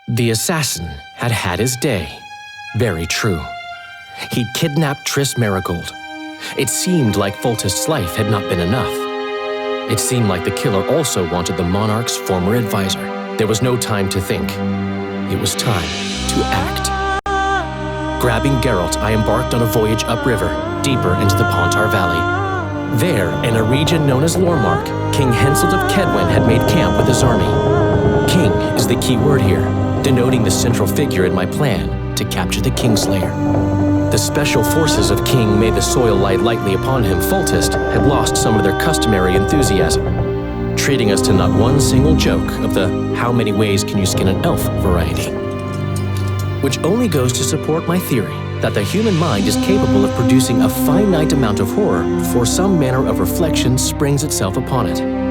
The assassin had had his day. Very true. He'd kidnapped Triss Marigold. It seemed like Foltest's life had not been enough. It seemed like the killer also wanted the monarch's former advisor. There was no time to think. It was time to act. Grabbing Geralt, I embarked on a voyage upriver, deeper into the Pontar Valley. There, in a region known as Lormark, King Henselt of Kaedwen had made camp with his army. King is the key word here, denoting the central figure in my plan to capture the Kingslayer. The special forces of King made the soil lie lightly upon him. Foltest had lost some of their customary enthusiasm, treating us to not one single joke of the how many ways can you skin an elf variety. Which only goes to support my theory that the human mind is capable of producing a finite amount of horror before some manner of reflection springs itself upon it.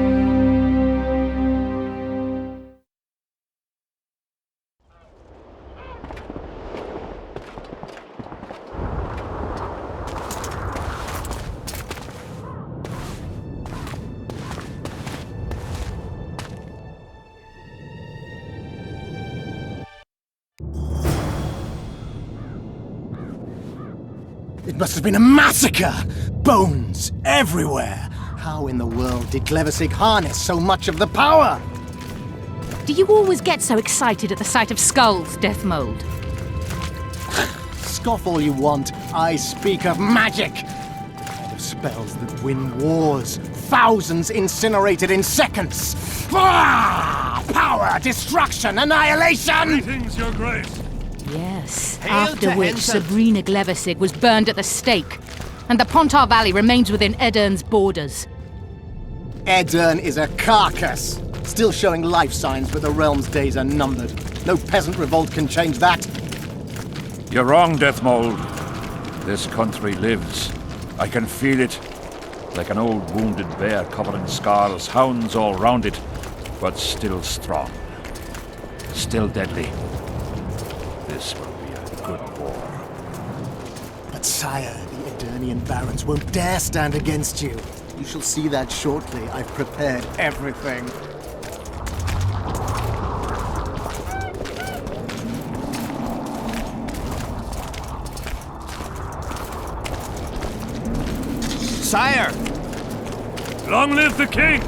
It must have been a massacre! Bones everywhere! How in the world did Glevissig harness so much of the power? Do you always get so excited at the sight of skulls, Death Mold? Scoff all you want, I speak of magic! Of spells that win wars, thousands incinerated in seconds! Power, destruction, annihilation! Greetings, Your Grace! Yes, Hail after to which Henselt. Sabrina Glevissig was burned at the stake, and the Pontar Valley remains within Aedern's borders. Aedern is a carcass, still showing life signs, but the realm's days are numbered. No peasant revolt can change that. You're wrong, Deathmold. This country lives. I can feel it. Like an old wounded bear covered in scars, hounds all round it, but still strong. Still deadly. This will be a good war. But sire, the Aedirnian barons won't dare stand against you. You shall see that shortly. I've prepared everything. Sire! Long live the king!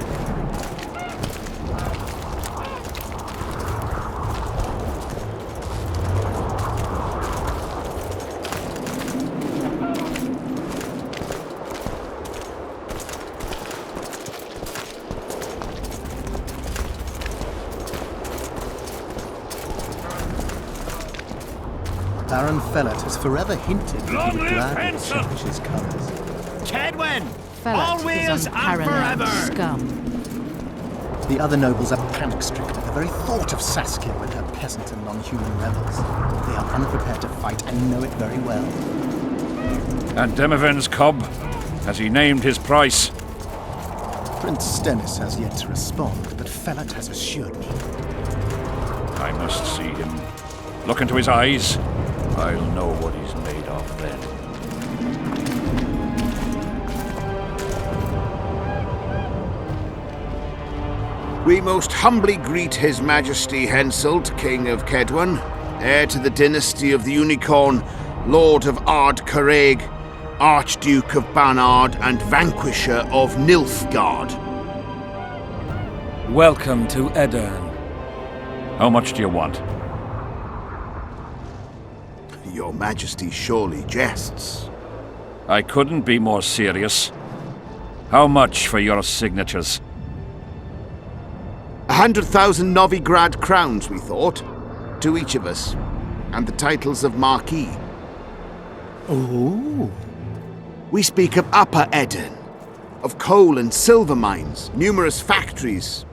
Baron Fellet has forever hinted that Long he would live gladly Henselt! change his colors. Kaedwen! Fellet Always is and unparalleled forever! scum. The other nobles are panic-stricken at the very thought of Saskia with her peasant and non-human rebels. They are unprepared to fight and know it very well. And Demiven's cub? Has he named his price? Prince Stennis has yet to respond, but Fellet has assured me. I must see him. Look into his eyes. I'll know what he's made of then. We most humbly greet His Majesty Henselt, King of Kaedwen, heir to the dynasty of the Unicorn, Lord of Ard-Carreg, Archduke of Banard, and Vanquisher of Nilfgaard. Welcome to Aedern. How much do you want? Your Majesty surely jests. I couldn't be more serious. How much for your signatures? 100,000 Novigrad crowns, we thought, to each of us, and the titles of Marquis. Ooh. We speak of Upper Aedern, of coal and silver mines, numerous factories,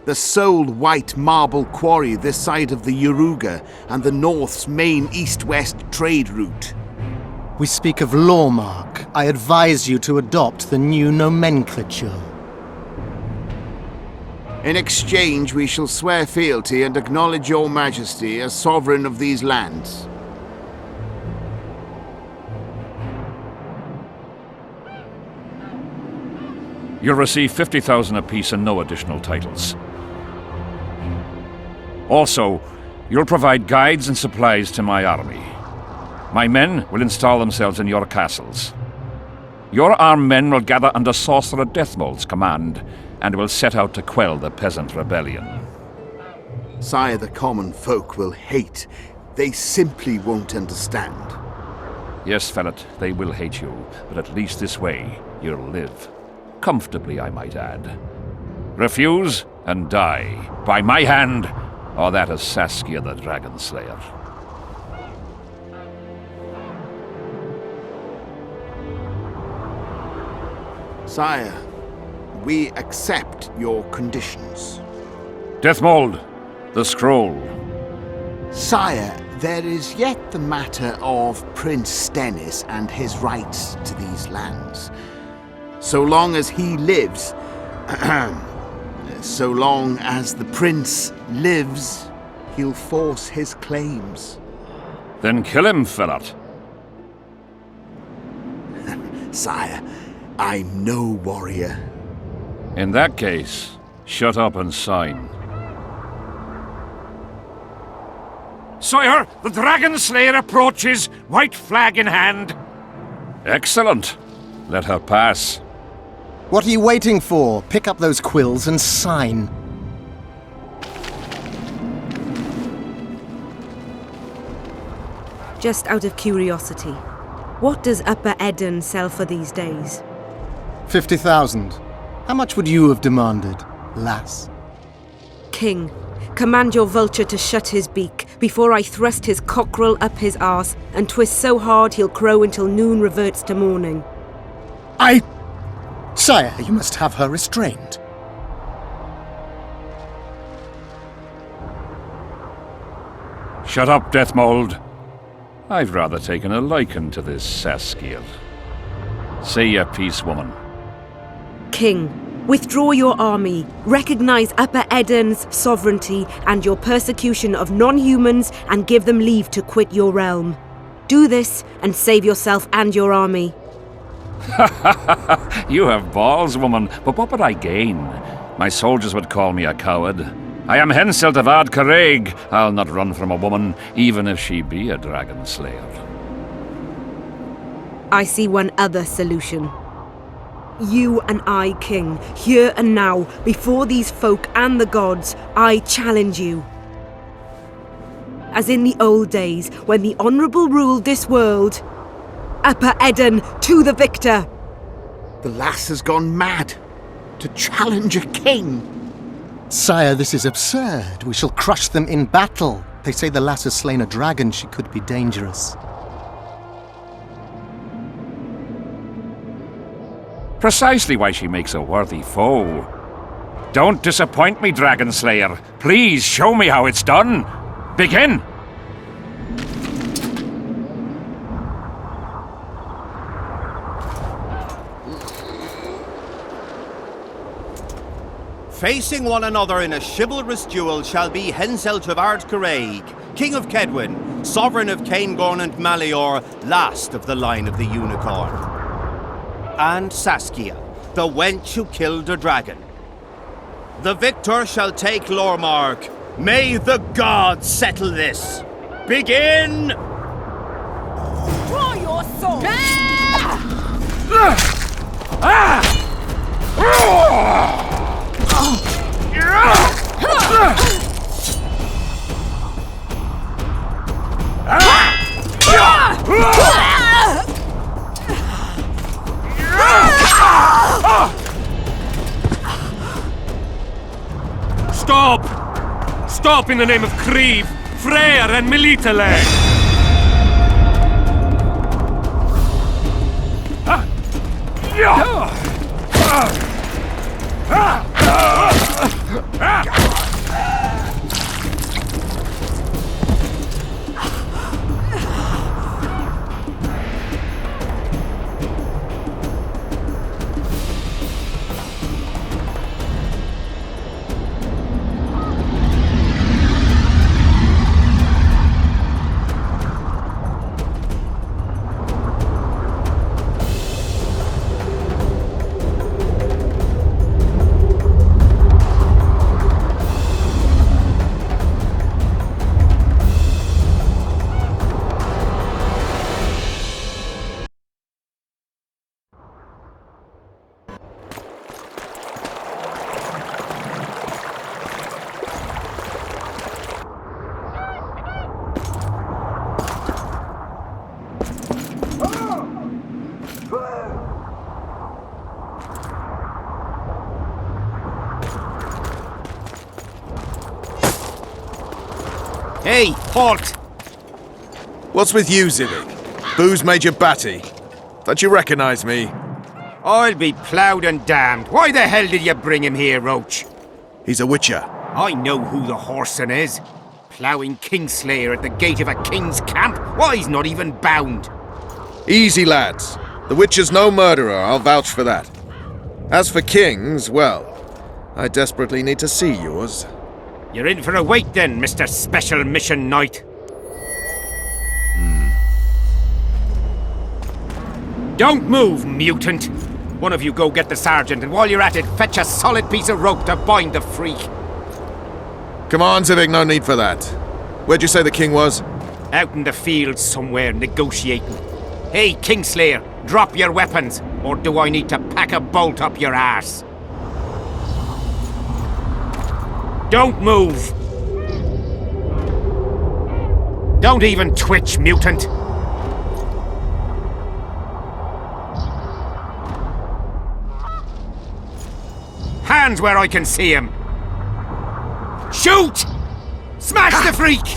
the sole white marble quarry this side of the Yaruga, and the North's main east-west trade route. We speak of Lormark. I advise you to adopt the new nomenclature. In exchange, we shall swear fealty and acknowledge your Majesty as sovereign of these lands. You'll receive 50,000 apiece and no additional titles. Also, You'll provide guides and supplies to my army. My men will install themselves in your castles. Your armed men will gather under Sorcerer Deathmold's command and will set out to quell the peasant rebellion. Sire, the common folk will hate. They simply won't understand. Yes, Fellet, they will hate you, but at least this way you'll live. Comfortably, I might add. Refuse and die, by my hand, or that of Saskia the Dragon Slayer. Sire, we accept your conditions. Deathmold, the scroll. Sire, there is yet the matter of Prince Stennis and his rights to these lands. So long as he lives, so long as the prince lives, he'll force his claims. Then kill him, Fellet. Sire, I'm no warrior. In that case, shut up and sign. Sire, the Dragon Slayer approaches, white flag in hand. Excellent. Let her pass. What are you waiting for? Pick up those quills and sign. Just out of curiosity, what does Upper Eden sell for these days? 50,000. How much would you have demanded, lass? King, command your vulture to shut his beak before I thrust his cockerel up his arse and twist so hard he'll crow until noon reverts to morning. Sire, you must have her restrained. Shut up, Deathmold. I've rather taken a liking to this Saskia. Say your piece, woman. King, withdraw your army, recognize Upper Eden's sovereignty and your persecution of non-humans, and give them leave to quit your realm. Do this and save yourself and your army. You have balls, woman, but what would I gain? My soldiers would call me a coward. I am Henselt of Ard Caraig. I'll not run from a woman, even if she be a dragon slayer. I see one other solution. You and I, King, here and now, before these folk and the gods, I challenge you. As in the old days, when the Honourable ruled this world, Upper Eden to the victor! The lass has gone mad. To challenge a king. Sire, this is absurd. We shall crush them in battle. They say the lass has slain a dragon. She could be dangerous. Precisely why she makes a worthy foe. Don't disappoint me, Dragon Slayer. Please show me how it's done. Begin! Facing one another in a chivalrous duel shall be Henselt of Ard Caraig, King of Kaedwen, Sovereign of Caingorn and Malior, last of the line of the Unicorn. And Saskia, the wench who killed a dragon. The victor shall take Lormark. May the gods settle this. Begin! Draw your sword! Stop! Stop in the name of Kriv, Freyr and Melitele! Hey, halt! What's with you, Zivik? Booze made you batty. Don't you recognize me? I'll be ploughed and damned. Why the hell did you bring him here, Roach? He's a witcher. I know who the whoreson is. Ploughing Kingslayer at the gate of a king's camp? Why, he's not even bound. Easy, lads. The witcher's no murderer, I'll vouch for that. As for kings, well, I desperately need to see yours. You're in for a wait then, Mr. Special Mission Knight. Don't move, mutant! One of you go get the sergeant, and while you're at it, fetch a solid piece of rope to bind the freak. Come on, Zivik, no need for that. Where'd you say the king was? Out in the field somewhere, negotiating. Hey, Kingslayer, drop your weapons, or do I need to pack a bolt up your arse? Don't move! Don't even twitch, mutant! Hands where I can see him! Shoot! Smash the freak!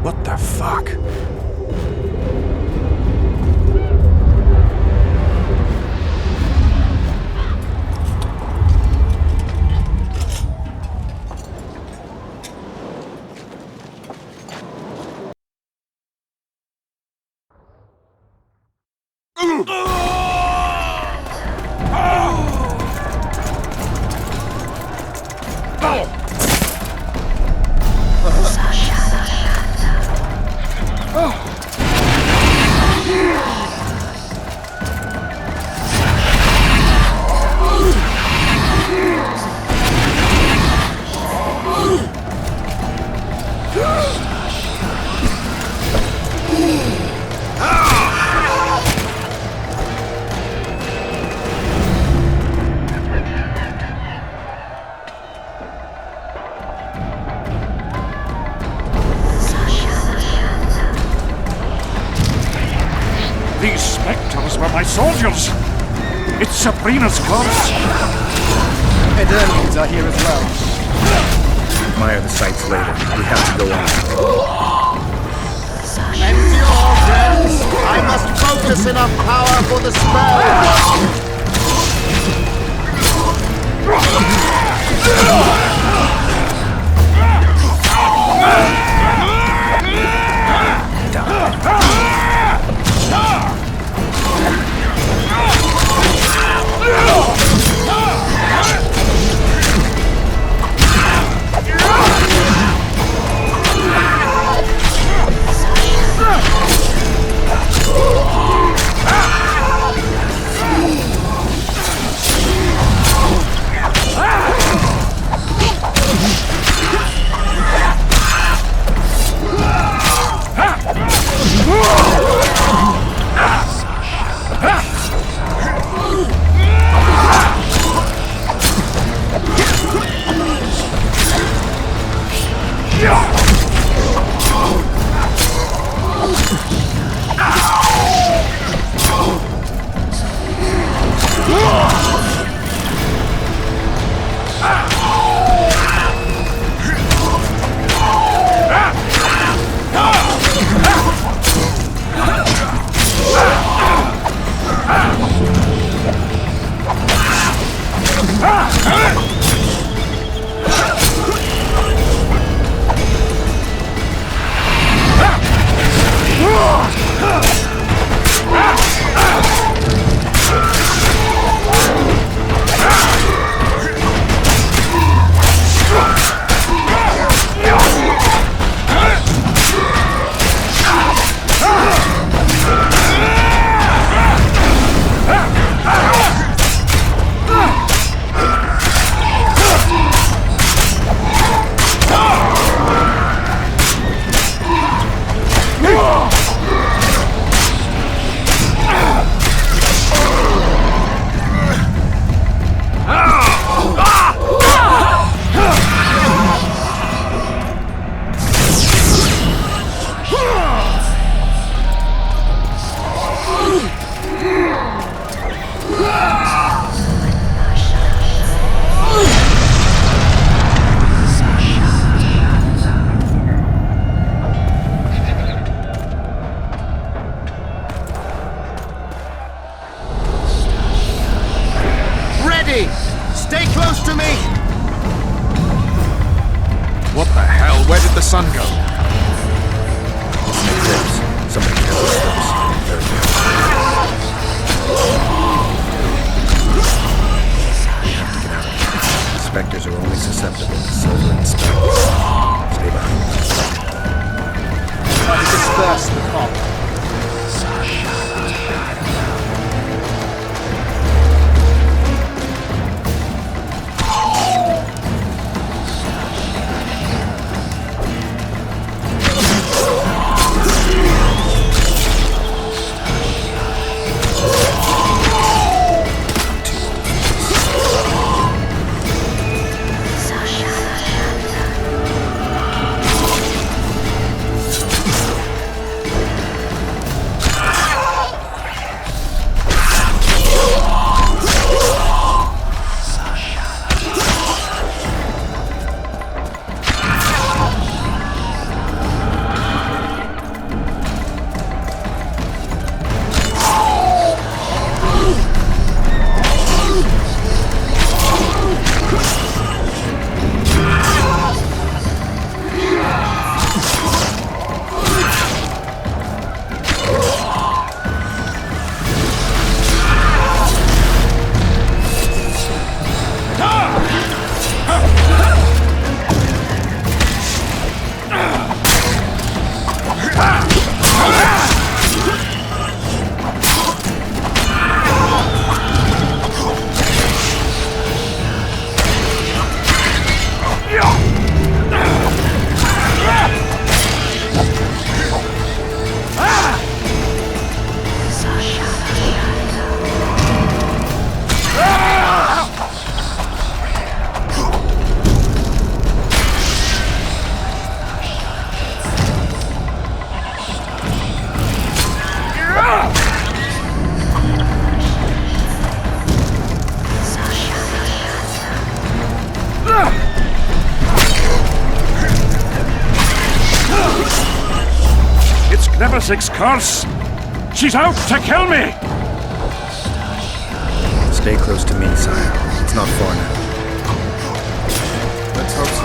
What the fuck? These spectres were my soldiers! It's Sabrina's curse! Eternians are here as well. Admire the sights later. We have to go on. Endure, friends! I must focus enough power for the spell! ready! Stay close to me! What the hell? Where did the sun go? Somebody has the steps. Very good. Spectres are only susceptible to silver and spells. Stay behind. Try to disperse the fog. Six curse! She's out to kill me! Stay close to me, sire. It's not far now. Let's hope so.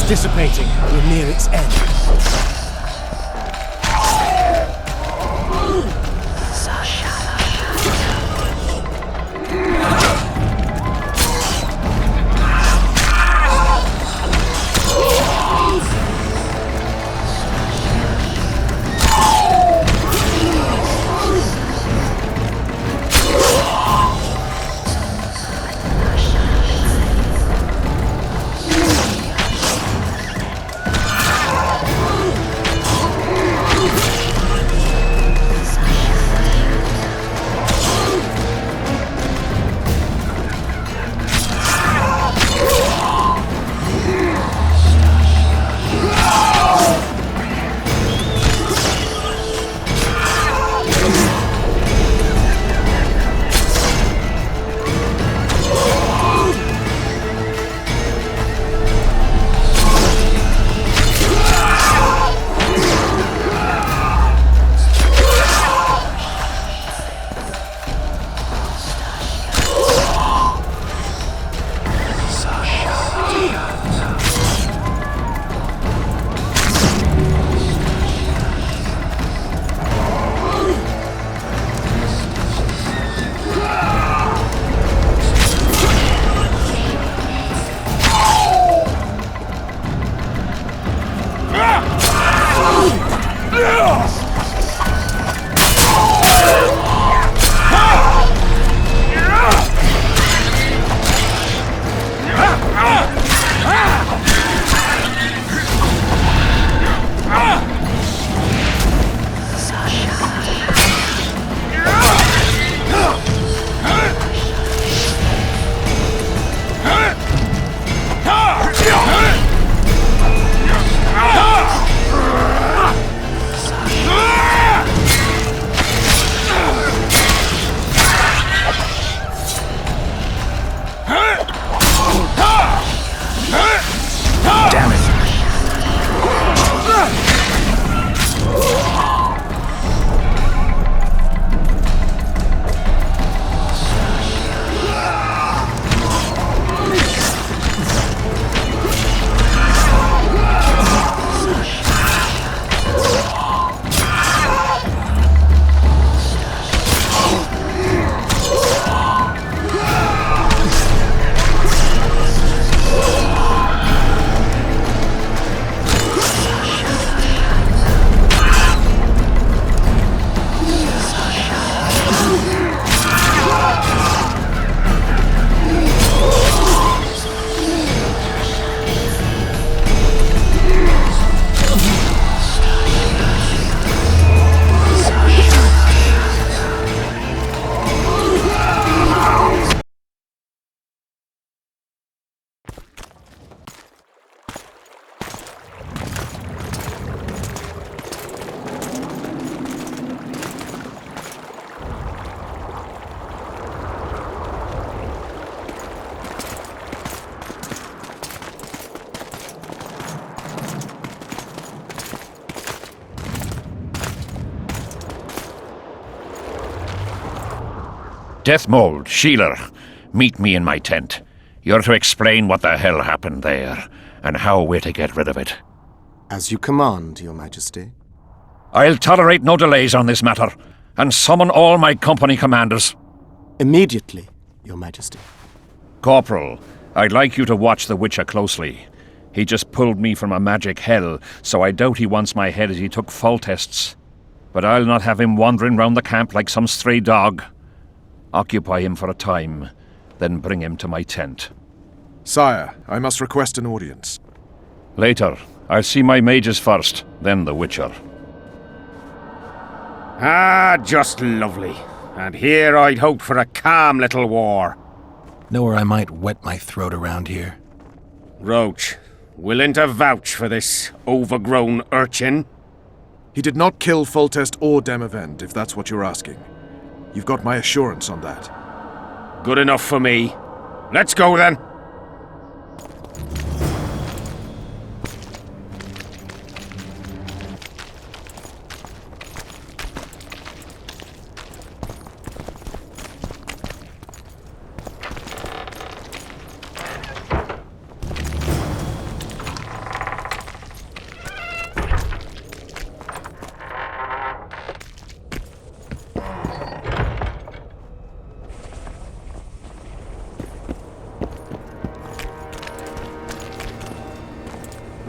dissipating. We're near its end. Deathmold, Sheeler, meet me in my tent. You're to explain what the hell happened there, and how we're to get rid of it. As you command, Your Majesty. I'll tolerate no delays on this matter, and summon all my company commanders. Immediately, Your Majesty. Corporal, I'd like you to watch the Witcher closely. He just pulled me from a magic hell, so I doubt he wants my head as he took fall tests. But I'll not have him wandering round the camp like some stray dog. Occupy him for a time, then bring him to my tent. Sire, I must request an audience. Later. I'll see my mages first, then the Witcher. Ah, just lovely. And here I'd hoped for a calm little war. Know where I might wet my throat around here? Roach, willing to vouch for this overgrown urchin? He did not kill Foltest or Demavend, if that's what you're asking. You've got my assurance on that. Good enough for me. Let's go then.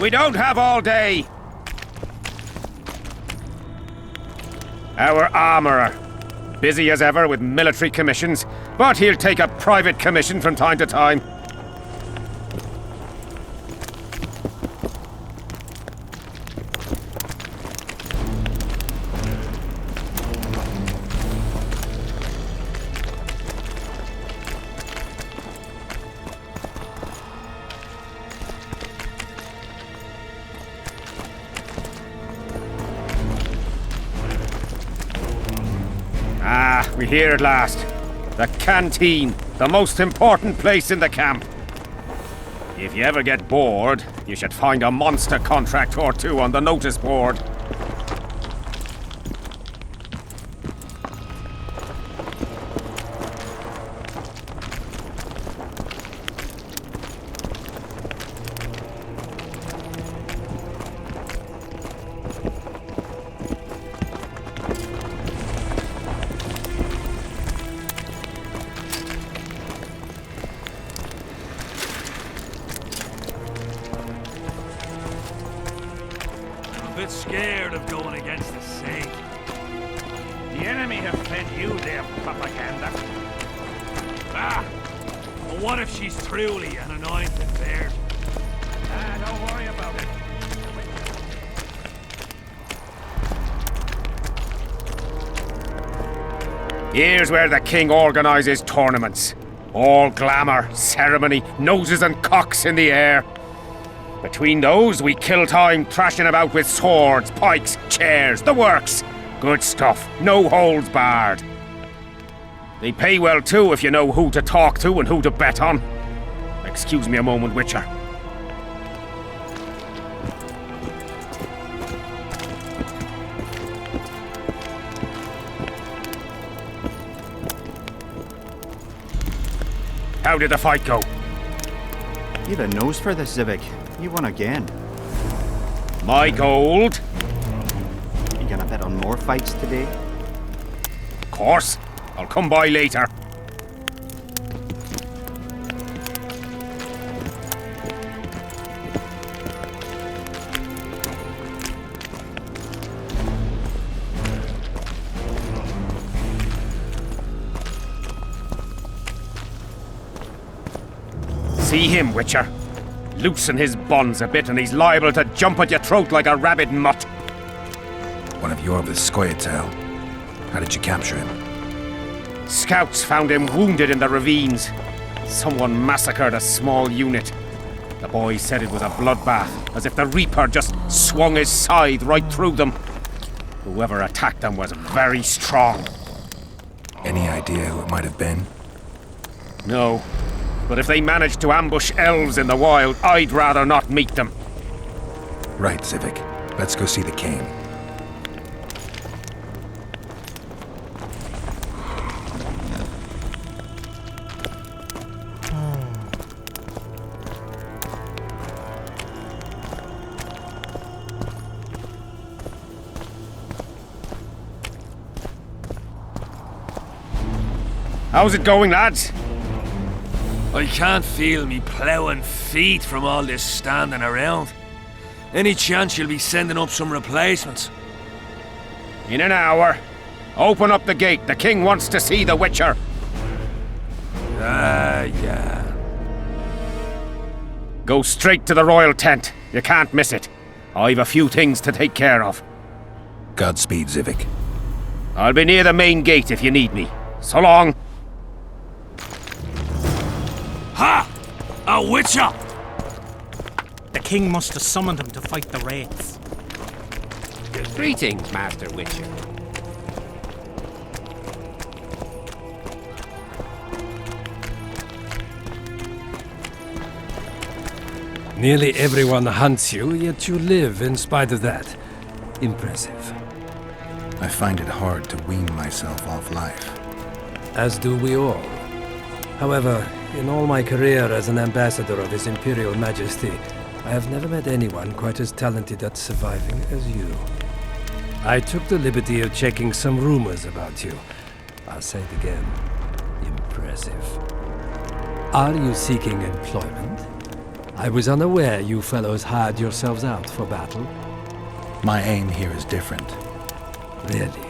We don't have all day. Our armourer. Busy as ever with military commissions, but he'll take a private commission from time to time. Ah, we're here at last. The canteen, the most important place in the camp. If you ever get bored, you should find a monster contract or two on the notice board. Bit scared of going against the Saint. The enemy have fed you their propaganda. Ah! But what if she's truly an anointed bird? Ah, don't worry about it. Here's where the king organises tournaments. All glamour, ceremony, noses and cocks in the air. Between those, we kill time thrashing about with swords, pikes, chairs, the works. Good stuff, no holds barred. They pay well too if you know who to talk to and who to bet on. Excuse me a moment, Witcher. How did the fight go? You've a nose for this, Zivik. You won again. My gold? You gonna bet on more fights today? Of course. I'll come by later. See him, Witcher? Loosen his bonds a bit and he's liable to jump at your throat like a rabid mutt. One of your Skoyatel. How did you capture him? Scouts found him wounded in the ravines. Someone massacred a small unit. The boys said it was a bloodbath, as if the Reaper just swung his scythe right through them. Whoever attacked them was very strong. Any idea who it might have been? No. But if they managed to ambush elves in the wild, I'd rather not meet them. Right, Zivik. Let's go see the king. How's it going, lads? I can't feel me ploughing feet from all this standing around. Any chance you'll be sending up some replacements? In an hour. Open up the gate. The king wants to see the Witcher. Ah, yeah. Go straight to the royal tent. You can't miss it. I've a few things to take care of. Godspeed, Zivik. I'll be near the main gate if you need me. So long. Ha! A Witcher! The king must have summoned him to fight the wraiths. Greetings, Master Witcher. Nearly everyone hunts you, yet you live in spite of that. Impressive. I find it hard to wean myself off life. As do we all. However, in all my career as an ambassador of His Imperial Majesty, I have never met anyone quite as talented at surviving as you. I took the liberty of checking some rumors about you. I'll say it again. Impressive. Are you seeking employment? I was unaware you fellows hired yourselves out for battle. My aim here is different. Really?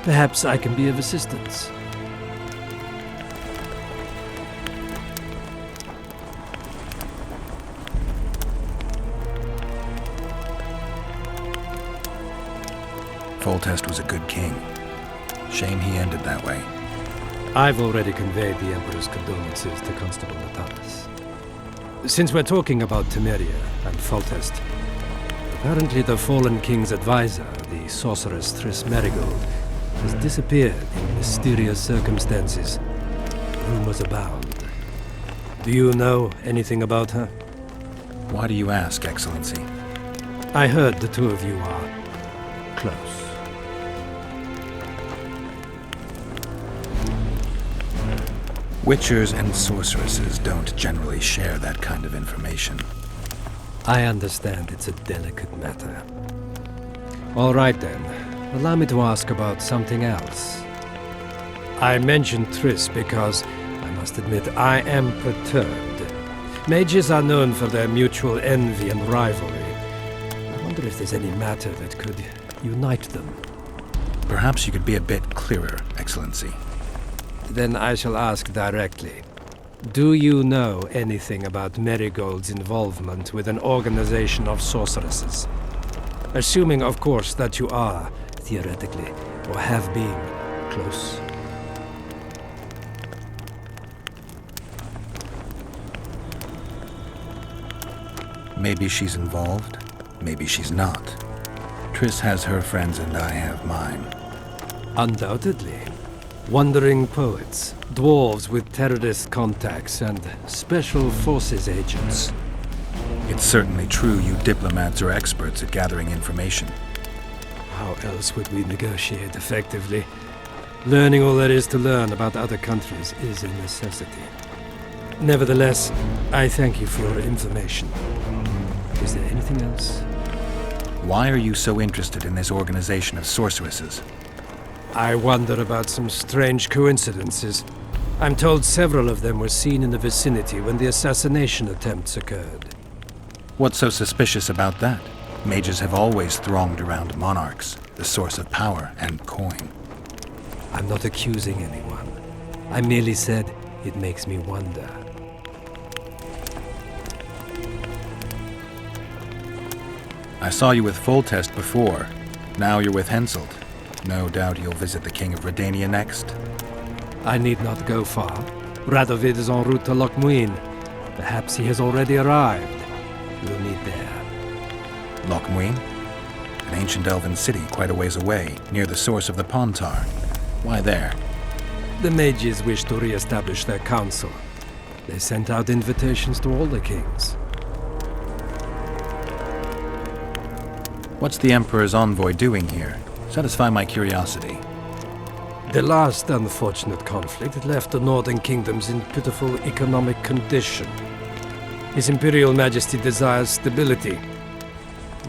Perhaps I can be of assistance. Foltest was a good king. Shame he ended that way. I've already conveyed the Emperor's condolences to Constable Natalis. Since we're talking about Temeria and Foltest, apparently the fallen king's advisor, the sorceress Triss Merigold, has disappeared in mysterious circumstances. Rumors abound. Do you know anything about her? Why do you ask, Excellency? I heard the two of you are close. Witchers and sorceresses don't generally share that kind of information. I understand it's a delicate matter. All right then. Allow me to ask about something else. I mentioned Triss because, I must admit, I am perturbed. Mages are known for their mutual envy and rivalry. I wonder if there's any matter that could unite them. Perhaps you could be a bit clearer, Excellency. Then I shall ask directly. Do you know anything about Merigold's involvement with an organization of sorceresses? Assuming, of course, that you are, theoretically, or have been, close. Maybe she's involved, maybe she's not. Triss has her friends and I have mine. Undoubtedly. Wandering poets, dwarves with terrorist contacts, and special forces agents. It's certainly true you diplomats are experts at gathering information. How else would we negotiate effectively? Learning all there is to learn about other countries is a necessity. Nevertheless, I thank you for your information. Is there anything else? Why are you so interested in this organization of sorceresses? I wonder about some strange coincidences. I'm told several of them were seen in the vicinity when the assassination attempts occurred. What's so suspicious about that? Mages have always thronged around monarchs, the source of power and coin. I'm not accusing anyone. I merely said it makes me wonder. I saw you with Foltest before. Now you're with Henselt. No doubt you'll visit the King of Redania next. I need not go far. Radovid is en route to Lochmuin. Perhaps he has already arrived. We'll meet there. Lochmuin? An ancient elven city quite a ways away, near the source of the Pontar. Why there? The mages wish to re-establish their council. They sent out invitations to all the kings. What's the Emperor's envoy doing here? Satisfy my curiosity. The last unfortunate conflict left the northern kingdoms in pitiful economic condition. His Imperial Majesty desires stability.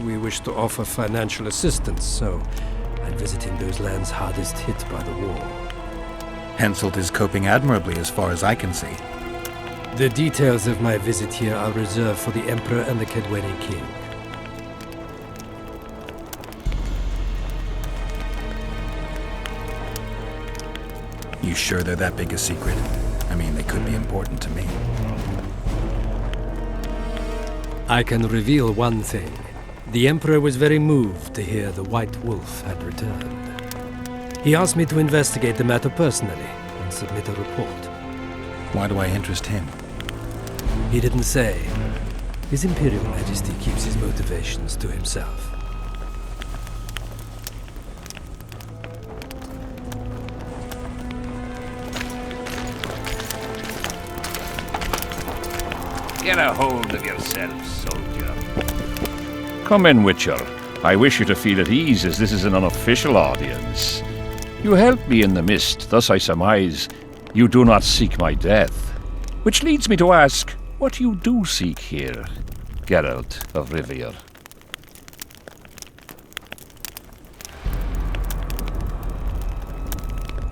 We wish to offer financial assistance, so I'm visiting those lands hardest hit by the war. Henselt is coping admirably as far as I can see. The details of my visit here are reserved for the Emperor and the Kaedweni king. You sure they're that big a secret? I mean, they could be important to me. I can reveal one thing. The Emperor was very moved to hear the White Wolf had returned. He asked me to investigate the matter personally and submit a report. Why do I interest him? He didn't say. His Imperial Majesty keeps his motivations to himself. Get a hold of yourself, soldier. Come in, Witcher. I wish you to feel at ease, as this is an unofficial audience. You helped me in the mist, thus I surmise you do not seek my death. Which leads me to ask what you do seek here, Geralt of Rivia.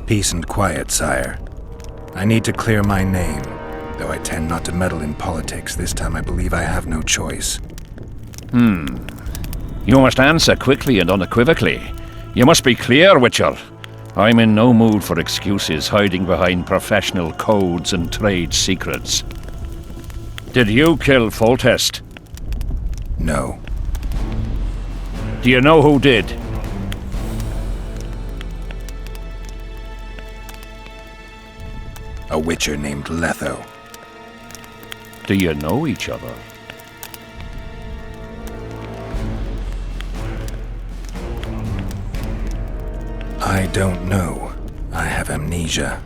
Peace and quiet, sire. I need to clear my name. Though I tend not to meddle in politics, this time I believe I have no choice. You must answer quickly and unequivocally. You must be clear, Witcher. I'm in no mood for excuses hiding behind professional codes and trade secrets. Did you kill Foltest? No. Do you know who did? A witcher named Letho. Do you know each other? I don't know. I have amnesia.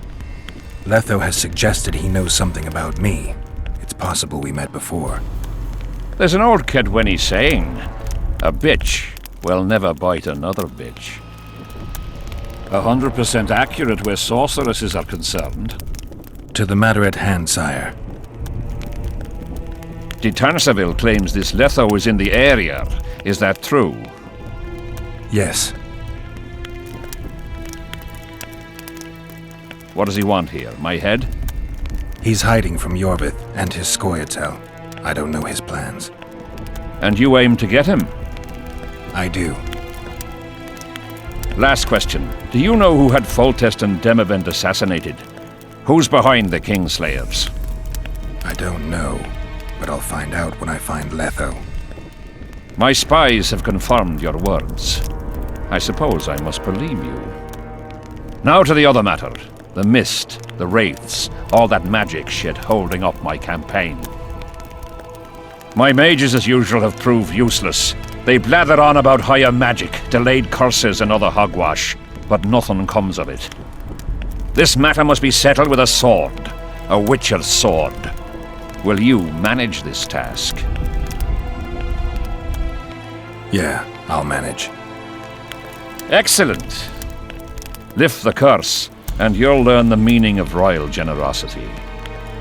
Letho has suggested he knows something about me. It's possible we met before. There's an old Kaedweni saying, a bitch will never bite another bitch. 100% accurate where sorceresses are concerned. To the matter at hand, sire. De Tanseville claims this Letho is in the area. Is that true? Yes. What does he want here? My head? He's hiding from Yorvith and his Scoia'tael. I don't know his plans. And you aim to get him? I do. Last question. Do you know who had Foltest and Demavend assassinated? Who's behind the Kingslayers? I don't know, but I'll find out when I find Letho. My spies have confirmed your words. I suppose I must believe you. Now to the other matter. The mist, the wraiths, all that magic shit holding up my campaign. My mages, as usual, have proved useless. They blather on about higher magic, delayed curses and other hogwash, but nothing comes of it. This matter must be settled with a sword, a witcher's sword. Will you manage this task? Yeah, I'll manage. Excellent. Lift the curse, and you'll learn the meaning of royal generosity.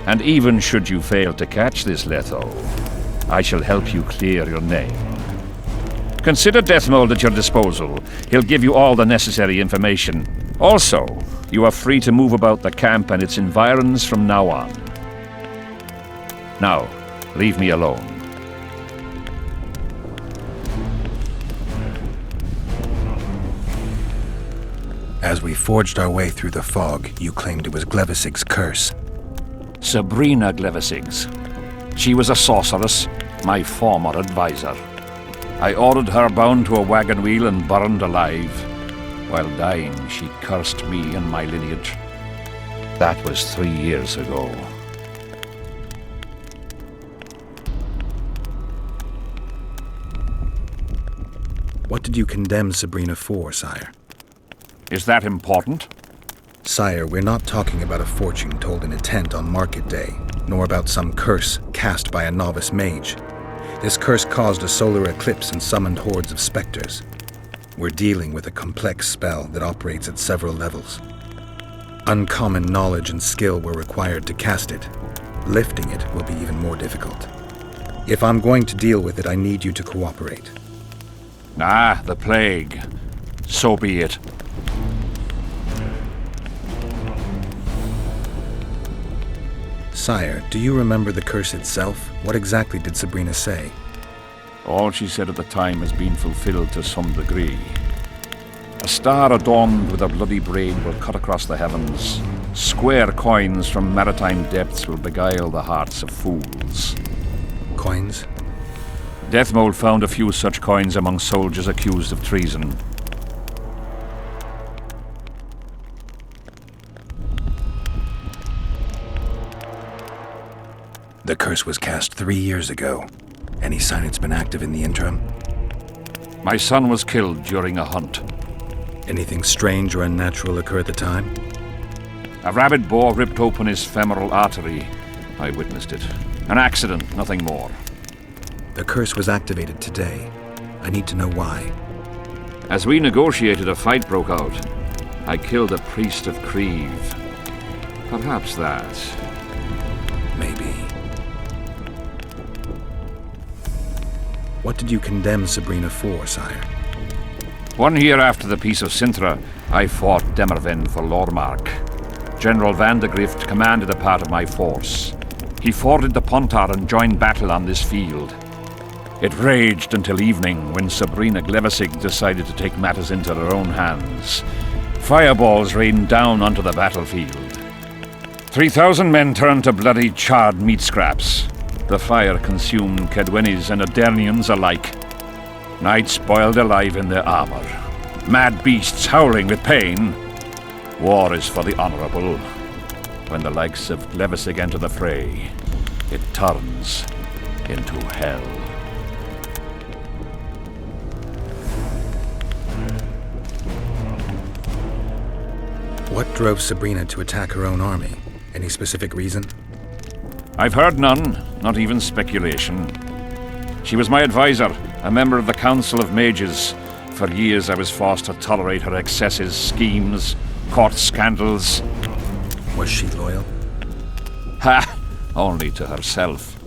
And even should you fail to catch this Letho, I shall help you clear your name. Consider Deathmold at your disposal. He'll give you all the necessary information. Also, you are free to move about the camp and its environs from now on. Now, leave me alone. As we forged our way through the fog, you claimed it was Glevisig's curse. Sabrina Glevisig's. She was a sorceress, my former advisor. I ordered her bound to a wagon wheel and burned alive. While dying, she cursed me and my lineage. That was 3 years ago. What did you condemn Sabrina for, sire? Is that important? Sire, we're not talking about a fortune told in a tent on market day, nor about some curse cast by a novice mage. This curse caused a solar eclipse and summoned hordes of specters. We're dealing with a complex spell that operates at several levels. Uncommon knowledge and skill were required to cast it. Lifting it will be even more difficult. If I'm going to deal with it, I need you to cooperate. Ah, the plague. So be it. Sire, do you remember the curse itself? What exactly did Sabrina say? All she said at the time has been fulfilled to some degree. A star adorned with a bloody braid will cut across the heavens. Square coins from maritime depths will beguile the hearts of fools. Coins? Deathmold found a few such coins among soldiers accused of treason. The curse was cast 3 years ago. Any sign it's been active in the interim? My son was killed during a hunt. Anything strange or unnatural occur at the time? A rabid boar ripped open his femoral artery. I witnessed it. An accident, nothing more. The curse was activated today. I need to know why. As we negotiated, a fight broke out. I killed a priest of Creve. Perhaps that. Maybe. What did you condemn Sabrina for, sire? 1 year after the Peace of Sintra, I fought Demerven for Lormark. General Vandegrift commanded a part of my force. He forded the Pontar and joined battle on this field. It raged until evening, when Sabrina Glevissig decided to take matters into her own hands. Fireballs rained down onto the battlefield. 3,000 men turned to bloody charred meat scraps. The fire consumed Kaedwenis and Adernians alike. Knights boiled alive in their armor. Mad beasts howling with pain. War is for the honorable. When the likes of Glevissig enter the fray, it turns into hell. What drove Sabrina to attack her own army? Any specific reason? I've heard none, not even speculation. She was my advisor, a member of the Council of Mages. For years I was forced to tolerate her excesses, schemes, court scandals. Was she loyal? Ha! Only to herself.